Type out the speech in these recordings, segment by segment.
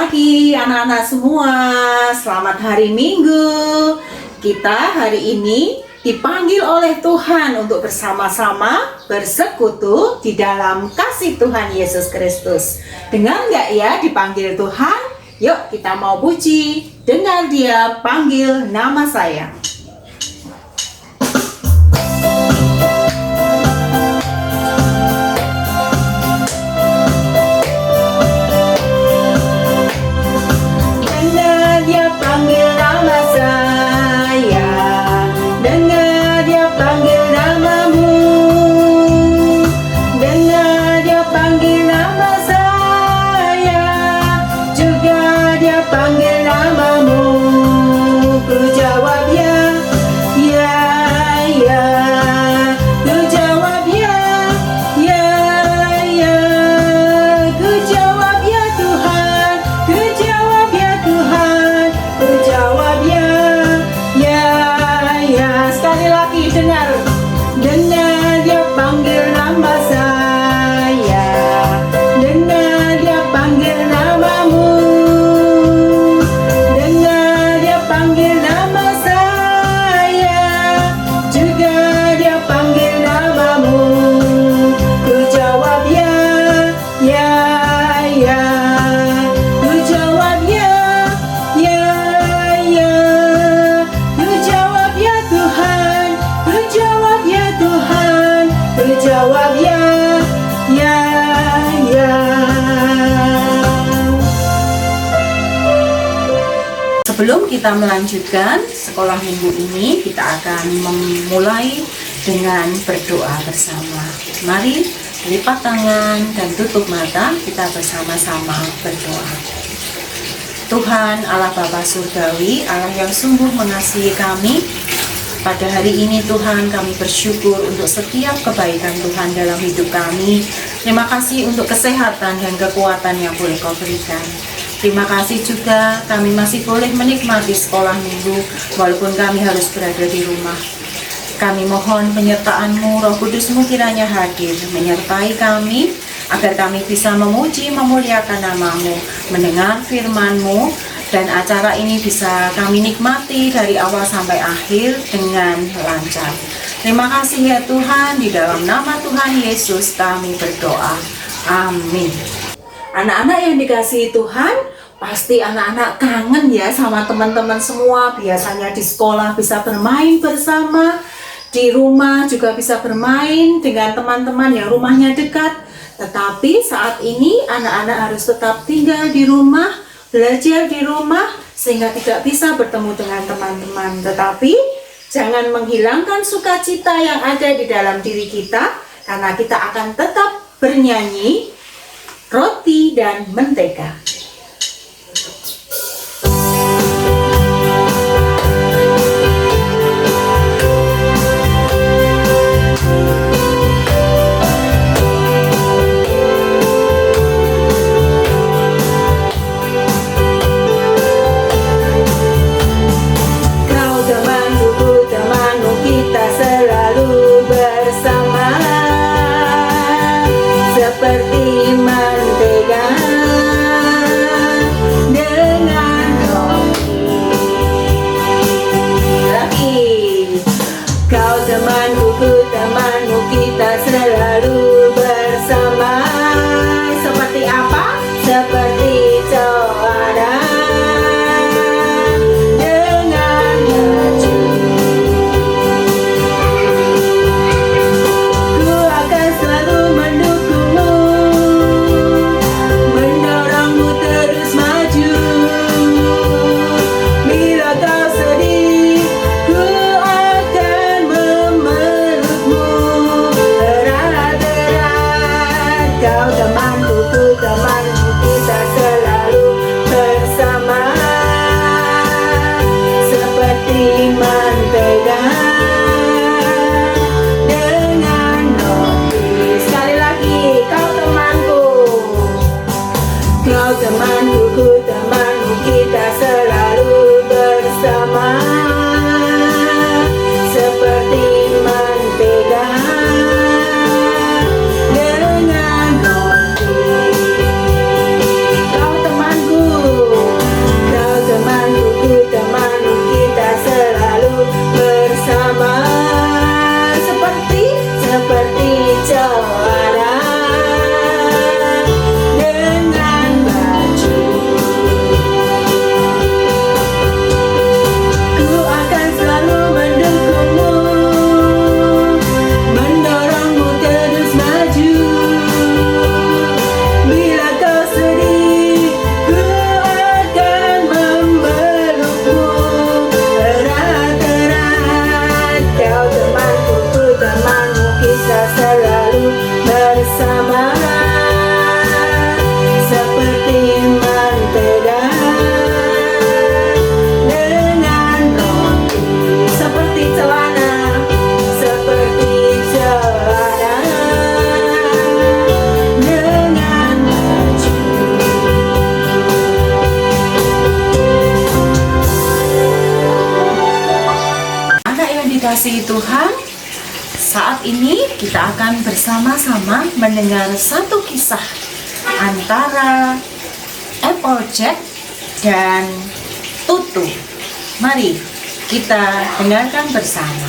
pagi anak-anak semua, selamat hari Minggu. Kita hari ini dipanggil oleh Tuhan untuk bersama-sama bersekutu di dalam kasih Tuhan Yesus Kristus. Dengar nggak ya dipanggil Tuhan? Yuk kita mau puji, dengar Dia panggil nama saya. Sebelum kita melanjutkan sekolah minggu ini, kita akan memulai dengan berdoa bersama. Mari lipat tangan dan tutup mata, kita bersama-sama berdoa. Tuhan Allah Bapa Surgawi, Allah yang sungguh mengasihi kami, pada hari ini Tuhan kami bersyukur untuk setiap kebaikan Tuhan dalam hidup kami. Terima kasih untuk kesehatan dan kekuatan yang boleh Kau berikan. Terima kasih juga kami masih boleh menikmati sekolah minggu walaupun kami harus berada di rumah. Kami mohon penyertaan-Mu, Roh Kudus-Mu kiranya hadir menyertai kami agar kami bisa memuji, memuliakan nama-Mu, mendengar firman-Mu, dan acara ini bisa kami nikmati dari awal sampai akhir dengan lancar. Terima kasih ya Tuhan, di dalam nama Tuhan Yesus kami berdoa. Amin. Anak-anak yang dikasihi Tuhan, pasti anak-anak kangen ya sama teman-teman semua. Biasanya di sekolah bisa bermain bersama, di rumah juga bisa bermain dengan teman-teman yang rumahnya dekat. Tetapi saat ini anak-anak harus tetap tinggal di rumah, belajar di rumah, sehingga tidak bisa bertemu dengan teman-teman. Tetapi jangan menghilangkan sukacita yang ada di dalam diri kita, karena kita akan tetap bernyanyi roti dan mentega. Seperti mentega dengan roti. Lagi, kau temanku, ku temanmu, kita selalu bersama. Seperti apa? Seperti coara dengan mercu. Ku akan selalu mendukungmu, mendorongmu terus maju. Bila kau sedih, ku akan memelukmu erat-erat. Kau temanku, ku temanmu, kita selalu bersama. Seperti mentega dengan roti. Sekali lagi, kau temanku, kau temanku, ku temanmu, kita selalu bersama. Seperti mentega dengan roti. Kau temanku, dikasihi Tuhan, saat ini kita akan bersama-sama mendengar satu kisah antara Applejack dan Tutu. Mari kita dengarkan bersama.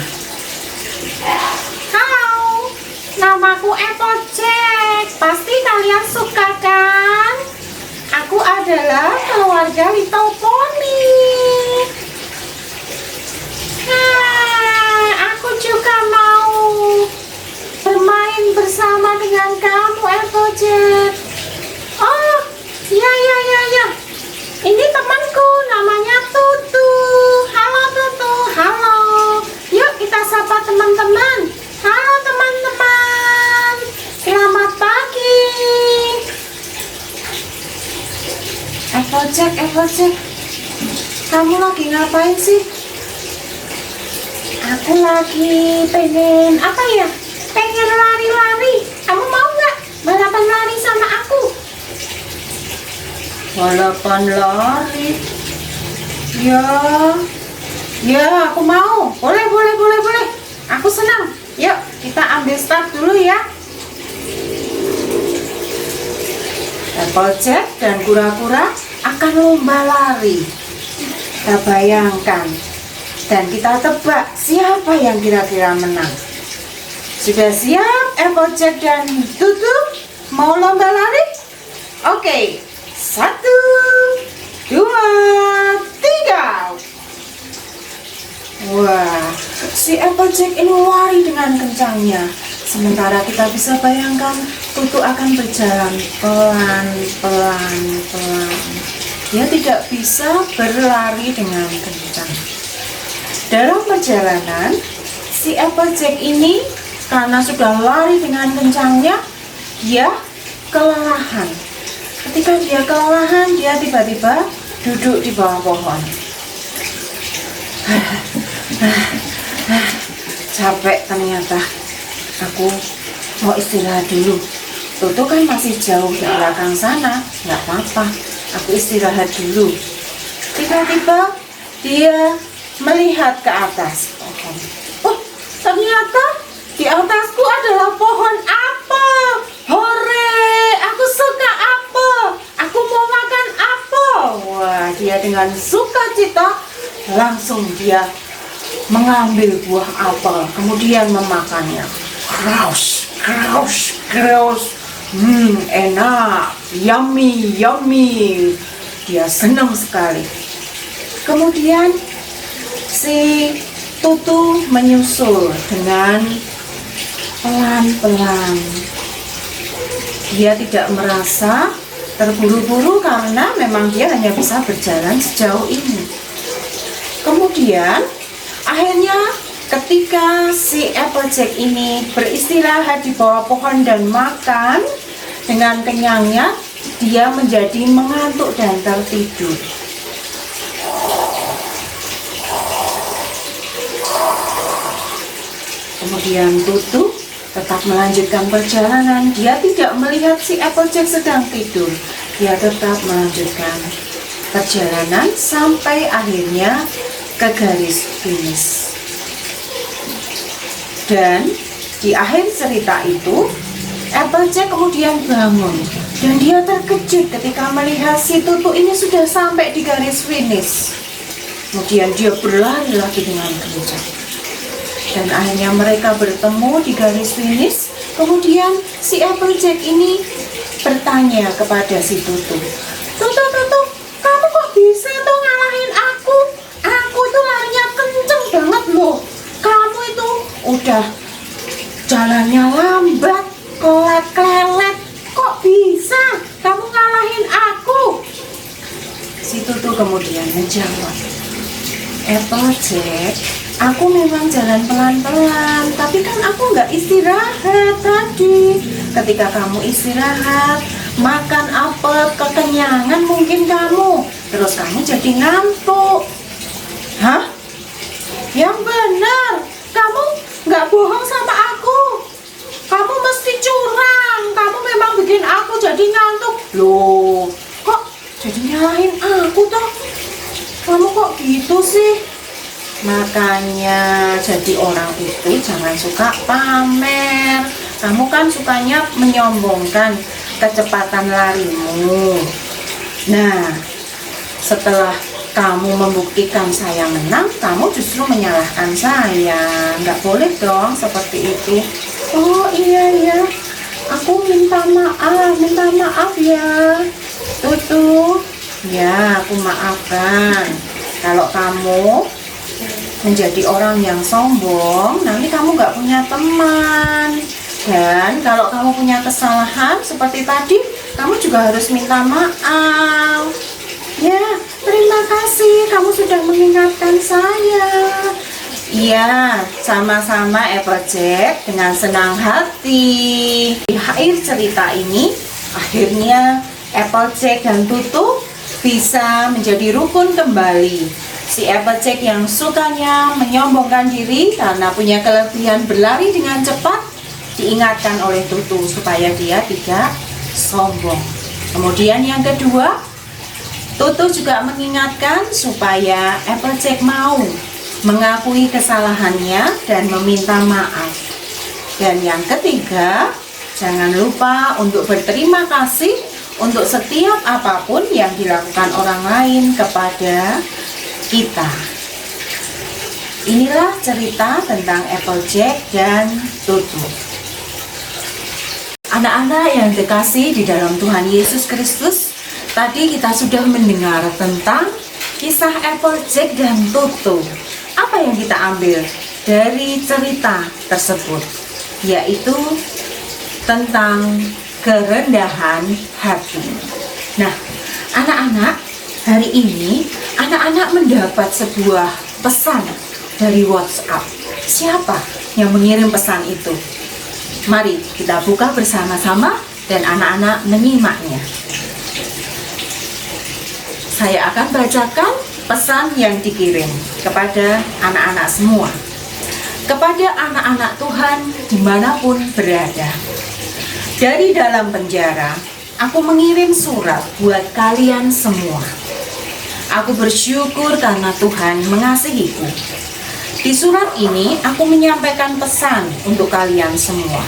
Halo, namaku Applejack. Pasti kalian suka kan? Aku adalah keluarga Little Pony. Aku juga mau bermain bersama dengan kamu, Applejack. Oh, ya. Ini temanku, namanya Tutu. Halo Tutu, halo. Yuk kita sapa teman-teman. Halo teman-teman. Selamat pagi. Applejack, kamu lagi ngapain sih? Aku lagi pengen apa ya? Pengen lari-lari. Kamu mau nggak balapan lari sama aku? Balapan lari? Ya, aku mau. Boleh. Aku senang. Yuk, kita ambil start dulu ya. Applejack dan kura-kura akan lomba lari. Kita bayangkan dan kita tebak siapa yang kira-kira menang. Sudah siap Applejack dan Tutu? Mau lomba lari? Oke, 1, 2, 3. Wah, si Applejack ini lari dengan kencangnya. Sementara kita bisa bayangkan Tutu akan berjalan pelan. Dia tidak bisa berlari dengan kencang. Dalam perjalanan, si Applejack ini karena sudah lari dengan kencangnya, dia kelelahan. Ketika dia kelelahan, dia tiba-tiba duduk di bawah pohon. Capek ternyata. Aku mau istirahat dulu. Tutu kan masih jauh di belakang sana. Nggak apa-apa, aku istirahat dulu. Tiba-tiba dia melihat ke atas pohon. Oh, ternyata di atasku adalah pohon apel. Hore, aku suka apel. Aku mau makan apel. Wah, dia dengan sukacita langsung dia mengambil buah apel, kemudian memakannya. Kraus. Enak, yummy. Dia senang sekali. Kemudian si Tutu menyusul dengan pelan-pelan. Dia tidak merasa terburu-buru karena memang dia hanya bisa berjalan sejauh ini. Kemudian akhirnya ketika si Applejack ini beristirahat di bawah pohon dan makan dengan kenyangnya, dia menjadi mengantuk dan tertidur. Kemudian Tutu tetap melanjutkan perjalanan. Dia tidak melihat si Applejack sedang tidur. Dia tetap melanjutkan perjalanan sampai akhirnya ke garis finish. Dan di akhir cerita itu, Applejack kemudian bangun dan dia terkejut ketika melihat si Tutu ini sudah sampai di garis finish. Kemudian dia berlari lagi dengan kencang. Dan akhirnya mereka bertemu di garis finish. Kemudian si Applejack ini bertanya kepada si Tutu, Tutu, kamu kok bisa tuh ngalahin aku? Aku itu larinya kenceng banget loh. Kamu itu udah jalannya lambat, kelet-kelet. Kok bisa kamu ngalahin aku? Si Tutu kemudian menjawab, Applejack, aku memang jalan pelan-pelan, tapi kan aku nggak istirahat tadi. Ketika kamu istirahat, makan apel, kekenyangan mungkin kamu, terus kamu jadi ngantuk. Hah? Yang benar, kamu nggak bohong sama aku. Kamu mesti curang, kamu memang bikin aku jadi ngantuk. Loh, kok jadi nyalahin aku toh? Kamu kok gitu sih? Makanya jadi orang itu jangan suka pamer. Kamu kan sukanya menyombongkan kecepatan larimu. Nah, setelah kamu membuktikan saya menang, kamu justru menyalahkan saya. Nggak boleh dong seperti itu. Oh iya, aku minta maaf ya. Tutu, ya aku maafkan. Kalau kamu menjadi orang yang sombong, nanti kamu nggak punya teman. Dan kalau kamu punya kesalahan seperti tadi, kamu juga harus minta maaf. Ya, terima kasih kamu sudah mengingatkan saya. Iya, sama-sama Applejack, dengan senang hati. Di akhir cerita ini, akhirnya Applejack dan Tutu bisa menjadi rukun kembali. Si Applejack yang sukanya menyombongkan diri karena punya kelebihan berlari dengan cepat, diingatkan oleh Tutu supaya dia tidak sombong. Kemudian yang kedua, Tutu juga mengingatkan supaya Applejack mau mengakui kesalahannya dan meminta maaf. Dan yang ketiga, jangan lupa untuk berterima kasih untuk setiap apapun yang dilakukan orang lain kepada kita. Inilah cerita tentang Applejack dan Tutu. Anak-anak yang dikasihi di dalam Tuhan Yesus Kristus, tadi kita sudah mendengar tentang kisah Applejack dan Tutu. Apa yang kita ambil dari cerita tersebut? Yaitu tentang kerendahan hati. Nah, anak-anak, hari ini anak-anak mendapat sebuah pesan dari WhatsApp. Siapa yang mengirim pesan itu? Mari kita buka bersama-sama dan anak-anak menyimaknya. Saya akan bacakan pesan yang dikirim kepada anak-anak semua. Kepada anak-anak Tuhan dimanapun berada. Dari dalam penjara, aku mengirim surat buat kalian semua. Aku bersyukur karena Tuhan mengasihiku. Di surat ini, aku menyampaikan pesan untuk kalian semua.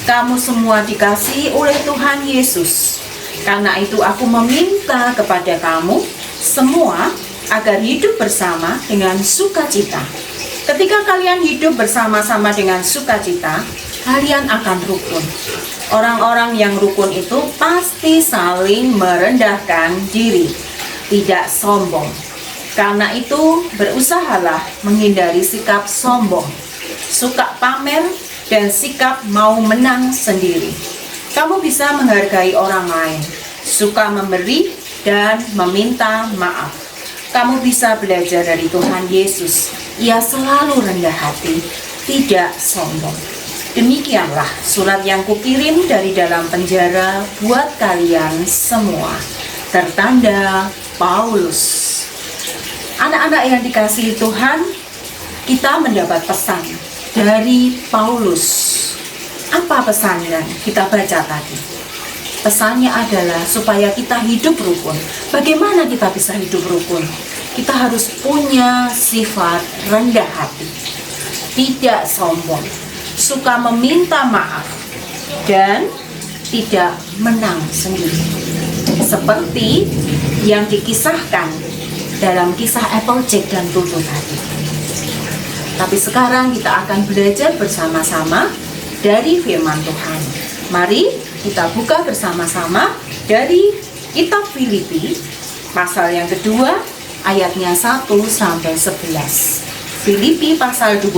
Kamu semua dikasihi oleh Tuhan Yesus. Karena itu aku meminta kepada kamu semua agar hidup bersama dengan sukacita. Ketika kalian hidup bersama-sama dengan sukacita, kalian akan rukun. Orang-orang yang rukun itu pasti saling merendahkan diri, tidak sombong. Karena itu, berusahalah menghindari sikap sombong, suka pamer, dan sikap mau menang sendiri. Kamu bisa menghargai orang lain, suka memberi, dan meminta maaf. Kamu bisa belajar dari Tuhan Yesus. Ia selalu rendah hati, tidak sombong. Demikianlah surat yang kukirim dari dalam penjara buat kalian semua. Tertanda Paulus. Anak-anak yang dikasihi Tuhan, kita mendapat pesan dari Paulus. Apa pesannya? Kita baca tadi. Pesannya adalah supaya kita hidup rukun. Bagaimana kita bisa hidup rukun? Kita harus punya sifat rendah hati, tidak sombong, suka meminta maaf, dan tidak menang sendiri. Seperti yang dikisahkan dalam kisah Applejack dan Tutu tadi. Tapi sekarang kita akan belajar bersama-sama dari firman Tuhan. Mari kita buka bersama-sama dari kitab Filipi pasal yang kedua ayatnya 1 sampai 11. Filipi pasal 2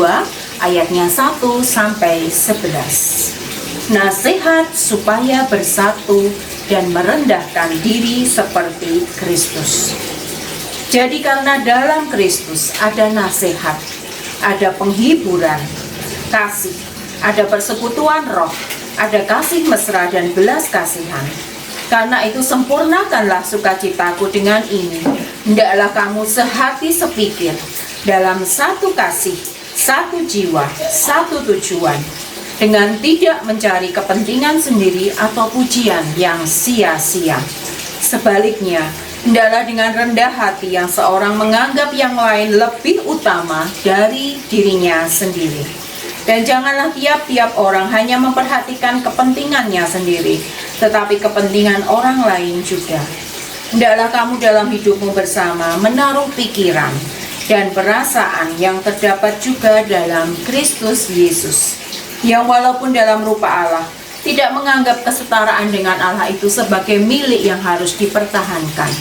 ayatnya 1 sampai 11. Nasihat supaya bersatu dan merendahkan diri seperti Kristus. Jadi karena dalam Kristus ada nasihat, ada penghiburan, kasih, ada persekutuan roh, ada kasih mesra dan belas kasihan. Karena itu sempurnakanlah sukacitaku dengan ini. Hendaklah kamu sehati sepikir, dalam satu kasih, satu jiwa, satu tujuan, dengan tidak mencari kepentingan sendiri atau pujian yang sia-sia. Sebaliknya, Hendaklah dengan rendah hati yang seorang menganggap yang lain lebih utama dari dirinya sendiri. Dan janganlah tiap-tiap orang hanya memperhatikan kepentingannya sendiri, tetapi kepentingan orang lain juga. Hendaklah kamu dalam hidupmu bersama menaruh pikiran dan perasaan yang terdapat juga dalam Kristus Yesus, yang walaupun dalam rupa Allah, tidak menganggap kesetaraan dengan Allah itu sebagai milik yang harus dipertahankan,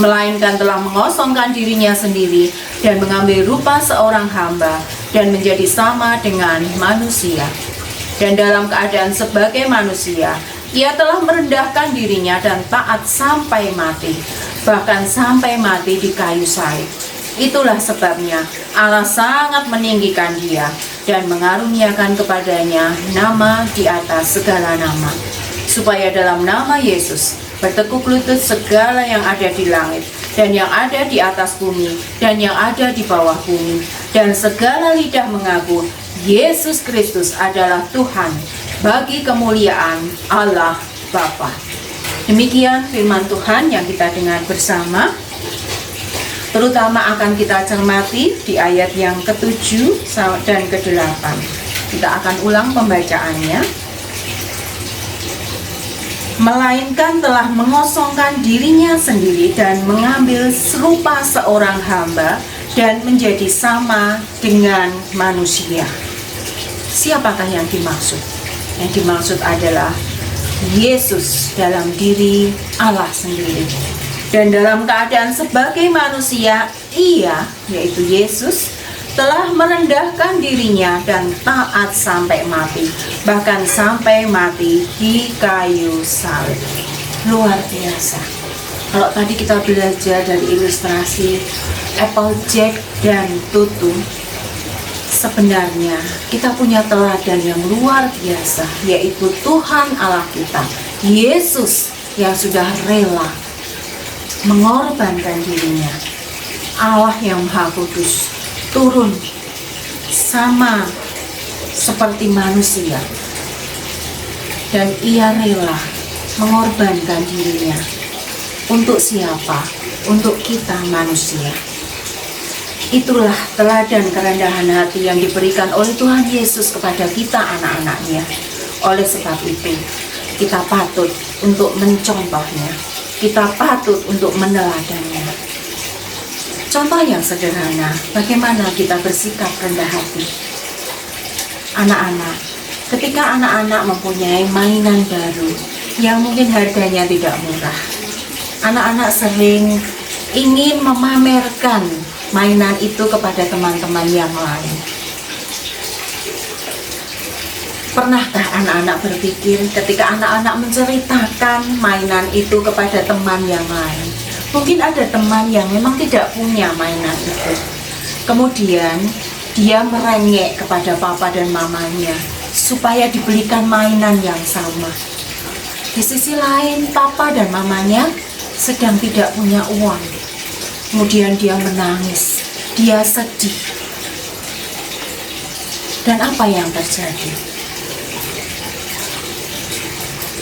melainkan telah mengosongkan dirinya sendiri dan mengambil rupa seorang hamba dan menjadi sama dengan manusia. Dan dalam keadaan sebagai manusia, ia telah merendahkan dirinya dan taat sampai mati, bahkan sampai mati di kayu salib. Itulah sebabnya Allah sangat meninggikan dia dan mengaruniakan kepadanya nama di atas segala nama, supaya dalam nama Yesus bertekuk lutut segala yang ada di langit dan yang ada di atas bumi dan yang ada di bawah bumi, dan segala lidah mengaku Yesus Kristus adalah Tuhan, bagi kemuliaan Allah Bapa. Demikian firman Tuhan yang kita dengar bersama, terutama akan kita cermati di ayat yang ke-7 dan ke-8. Kita akan ulang pembacaannya. Melainkan telah mengosongkan dirinya sendiri dan mengambil serupa seorang hamba dan menjadi sama dengan manusia. Siapakah yang dimaksud? Yang dimaksud adalah Yesus dalam diri Allah sendiri. Dan dalam keadaan sebagai manusia, ia, yaitu Yesus, telah merendahkan dirinya dan taat sampai mati, bahkan sampai mati di kayu salib. Luar biasa. Kalau tadi kita belajar dari ilustrasi Applejack dan Tutu, sebenarnya kita punya teladan yang luar biasa, yaitu Tuhan Allah kita, Yesus, yang sudah rela mengorbankan dirinya. Allah yang Maha Kudus turun sama seperti manusia, dan ia rela mengorbankan dirinya. Untuk siapa? Untuk kita manusia. Itulah teladan kerendahan hati yang diberikan oleh Tuhan Yesus kepada kita, anak-anaknya. Oleh sebab itu, kita patut untuk mencontohnya, kita patut untuk meneladannya. Contoh yang sederhana, bagaimana kita bersikap rendah hati. Anak-anak, ketika anak-anak mempunyai mainan baru yang mungkin harganya tidak murah, anak-anak sering ingin memamerkan mainan itu kepada teman-teman yang lain. Pernahkah anak-anak berpikir ketika anak-anak menceritakan mainan itu kepada teman yang lain? Mungkin ada teman yang memang tidak punya mainan itu. Kemudian dia merengek kepada papa dan mamanya supaya dibelikan mainan yang sama. Di sisi lain, papa dan mamanya sedang tidak punya uang. Kemudian dia menangis, dia sedih. Dan apa yang terjadi?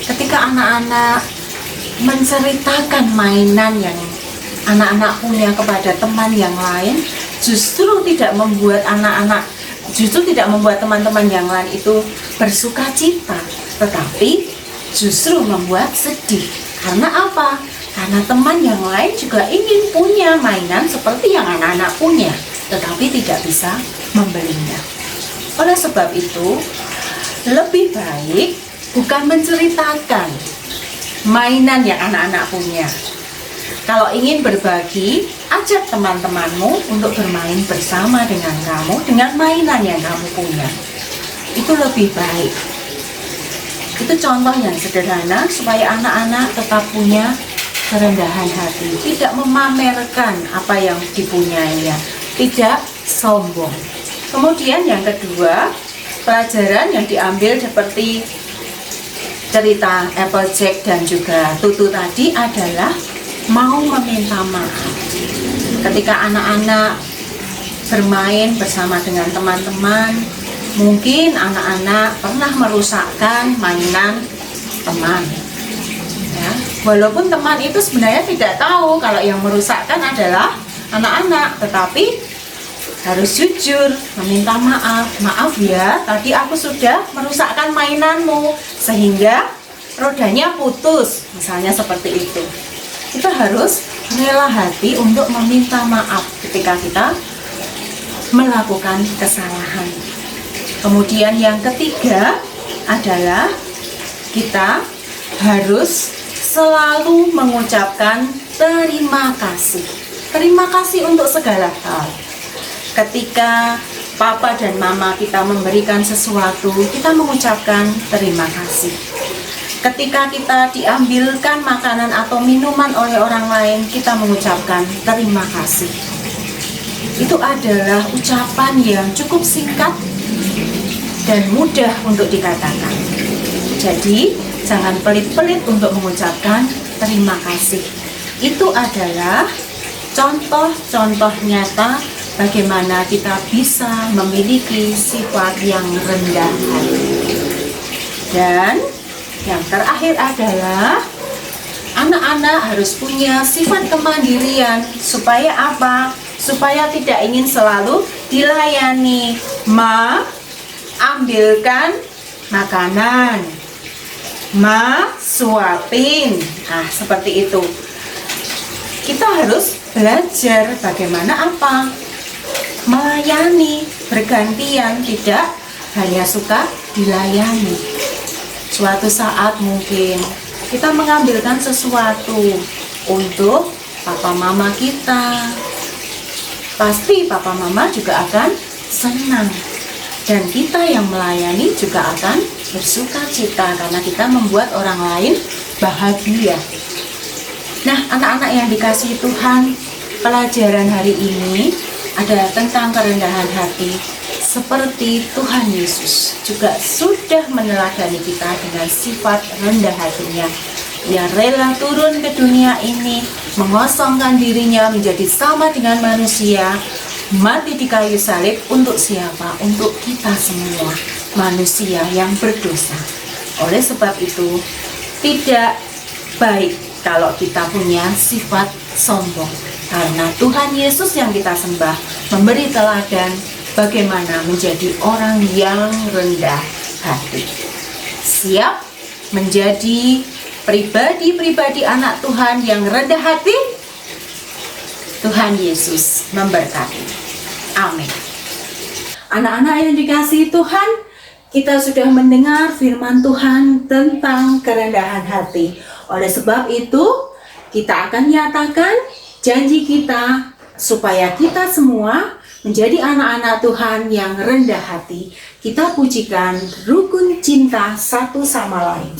Ketika anak-anak menceritakan mainan yang anak-anak punya kepada teman yang lain, justru tidak membuat teman-teman yang lain itu bersuka cita, tetapi justru membuat sedih. Karena apa? Karena teman yang lain juga ingin punya mainan seperti yang anak-anak punya, tetapi tidak bisa membelinya. Oleh sebab itu, lebih baik bukan menceritakan mainan yang anak-anak punya. Kalau ingin berbagi, ajak teman-temanmu untuk bermain bersama dengan kamu dengan mainan yang kamu punya. Itu lebih baik. Itu contoh yang sederhana supaya anak-anak tetap punya kerendahan hati, tidak memamerkan apa yang dipunyainya, tidak sombong. Kemudian yang kedua, pelajaran yang diambil seperti cerita Applejack dan juga Tutu tadi adalah mau meminta maaf. Ketika anak-anak bermain bersama dengan teman-teman, mungkin anak-anak pernah merusakkan mainan teman, ya. Walaupun teman itu sebenarnya tidak tahu kalau yang merusakkan adalah anak-anak, tetapi harus jujur meminta maaf. Maaf ya, tadi aku sudah merusakkan mainanmu sehingga rodanya putus, misalnya seperti itu. Kita harus rela hati untuk meminta maaf ketika kita melakukan kesalahan. Kemudian yang ketiga adalah kita harus selalu mengucapkan terima kasih. Terima kasih untuk segala hal. Ketika papa dan mama kita memberikan sesuatu, kita mengucapkan terima kasih. Ketika kita diambilkan makanan atau minuman oleh orang lain, kita mengucapkan terima kasih. Itu adalah ucapan yang cukup singkat dan mudah untuk dikatakan. Jadi, jangan pelit-pelit untuk mengucapkan terima kasih. Itu adalah contoh-contoh nyata bagaimana kita bisa memiliki sifat yang rendah hati. Dan yang terakhir adalah anak-anak harus punya sifat kemandirian. Supaya apa? Supaya tidak ingin selalu dilayani. Ma, ambilkan makanan. Ma, suapin. Nah, seperti itu. Kita harus belajar bagaimana apa? Melayani, bergantian, tidak hanya suka dilayani. Suatu saat mungkin kita mengambilkan sesuatu untuk papa mama kita. Pasti papa mama juga akan senang. Dan kita yang melayani juga akan bersuka cita karena kita membuat orang lain bahagia. Nah, anak-anak yang dikasihi Tuhan, pelajaran hari ini adalah tentang kerendahan hati. Seperti Tuhan Yesus juga sudah meneladani kita dengan sifat rendah hatinya. Ia rela turun ke dunia ini, mengosongkan dirinya menjadi sama dengan manusia, mati di kayu salib untuk siapa? Untuk kita semua, manusia yang berdosa. Oleh sebab itu, tidak baik kalau kita punya sifat sombong. Karena Tuhan Yesus yang kita sembah memberi teladan bagaimana menjadi orang yang rendah hati. Siap menjadi pribadi-pribadi anak Tuhan yang rendah hati? Tuhan Yesus memberkati. Amin. Anak-anak yang dikasihi Tuhan, kita sudah mendengar firman Tuhan tentang kerendahan hati. Oleh sebab itu, kita akan nyatakan janji kita supaya kita semua menjadi anak-anak Tuhan yang rendah hati. Kita pujikan rukun cinta satu sama lain.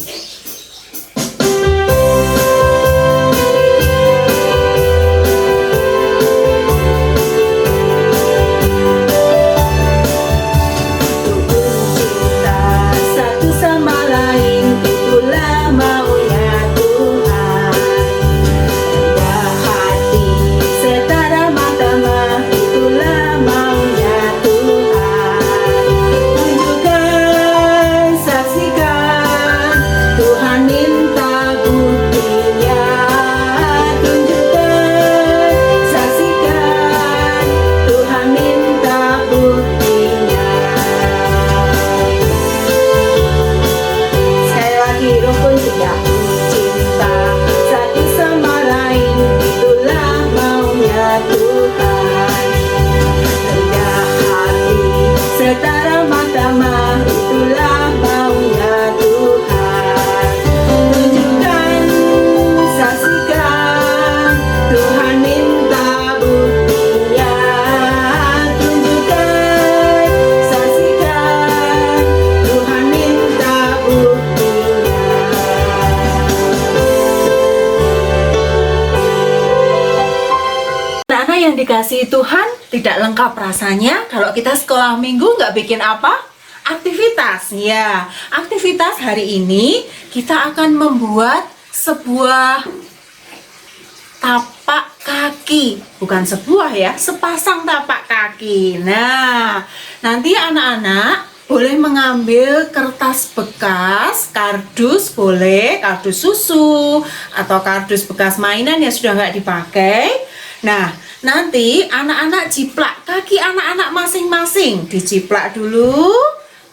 Dikasihi Tuhan, tidak lengkap rasanya kalau kita sekolah minggu nggak bikin apa? Aktivitas. Ya, aktivitas hari ini kita akan membuat sebuah tapak kaki. Bukan sebuah ya, sepasang tapak kaki. Nah, nanti anak-anak boleh mengambil kertas bekas, kardus boleh, kardus susu atau kardus bekas mainan yang sudah nggak dipakai. Nah, nanti anak-anak jiplak kaki anak-anak masing-masing, diciplak dulu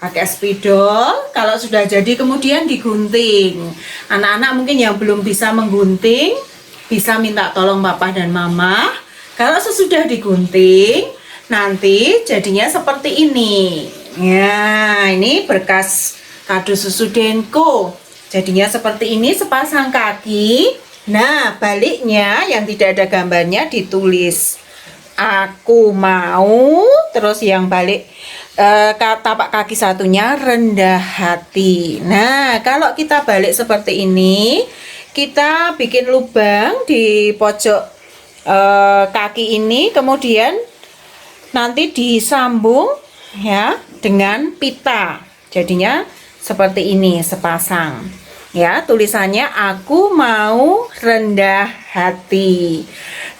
pakai spidol. Kalau sudah jadi kemudian digunting. Anak-anak mungkin yang belum bisa menggunting bisa minta tolong papa dan mama. Kalau sesudah digunting nanti jadinya seperti ini. Ya, ini berkas kardus susu Denko. Jadinya seperti ini sepasang kaki. Nah, baliknya yang tidak ada gambarnya ditulis aku mau, terus yang balik tapak kaki satunya rendah hati. Nah, kalau kita balik seperti ini, kita bikin lubang di pojok kaki ini, kemudian nanti disambung ya dengan pita. Jadinya seperti ini sepasang. Ya, tulisannya aku mau rendah hati.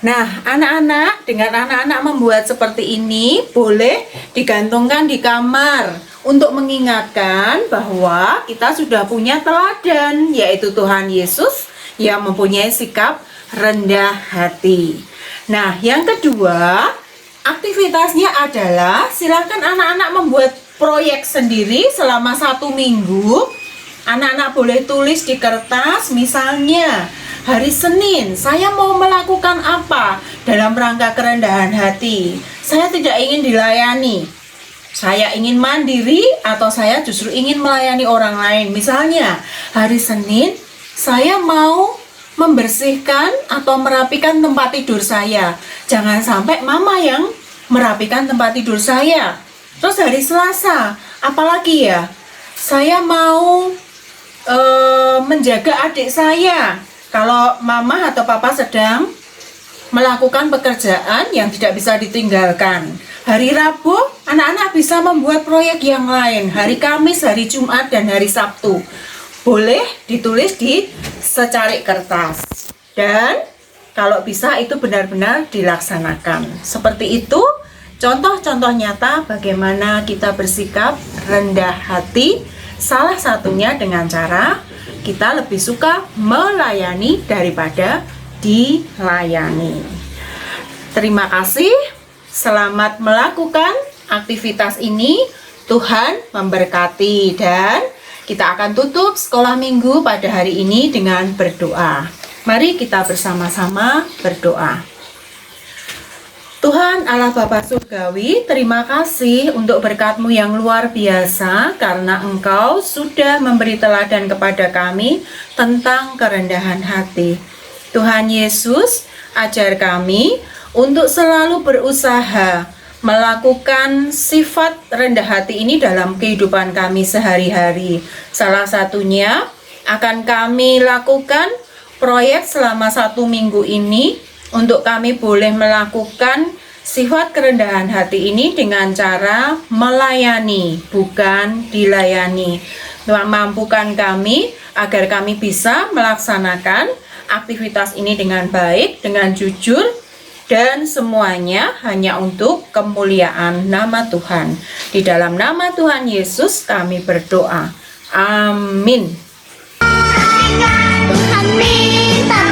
Nah, anak-anak, dengan anak-anak membuat seperti ini boleh digantungkan di kamar untuk mengingatkan bahwa kita sudah punya teladan, yaitu Tuhan Yesus yang mempunyai sikap rendah hati. Nah, yang kedua, aktivitasnya adalah silakan anak-anak membuat proyek sendiri selama 1 minggu. Anak-anak boleh tulis di kertas, misalnya hari Senin saya mau melakukan apa dalam rangka kerendahan hati. Saya tidak ingin dilayani, saya ingin mandiri, atau saya justru ingin melayani orang lain. Misalnya hari Senin saya mau membersihkan atau merapikan tempat tidur saya. Jangan sampai mama yang merapikan tempat tidur saya. Terus hari Selasa, apalagi ya? Saya mau menjaga adik saya. Kalau mama atau papa sedang melakukan pekerjaan yang tidak bisa ditinggalkan. Hari Rabu, anak-anak bisa membuat proyek yang lain. Hari Kamis, hari Jumat, dan hari Sabtu. Boleh ditulis di secarik kertas. Dan kalau bisa itu benar-benar dilaksanakan. Seperti itu contoh-contoh nyata bagaimana kita bersikap rendah hati. Salah satunya dengan cara kita lebih suka melayani daripada dilayani. Terima kasih. Selamat melakukan aktivitas ini. Tuhan memberkati, dan kita akan tutup sekolah minggu pada hari ini dengan berdoa. Mari kita bersama-sama berdoa. Tuhan Allah Bapa Surgawi, terima kasih untuk berkat-Mu yang luar biasa karena Engkau sudah memberi teladan kepada kami tentang kerendahan hati. Tuhan Yesus, ajar kami untuk selalu berusaha melakukan sifat rendah hati ini dalam kehidupan kami sehari-hari. Salah satunya akan kami lakukan proyek selama 1 minggu ini, untuk kami boleh melakukan sifat kerendahan hati ini dengan cara melayani, bukan dilayani. Mampukan kami agar kami bisa melaksanakan aktivitas ini dengan baik, dengan jujur, dan semuanya hanya untuk kemuliaan nama Tuhan. Di dalam nama Tuhan Yesus kami berdoa. Amin. Tuhan minta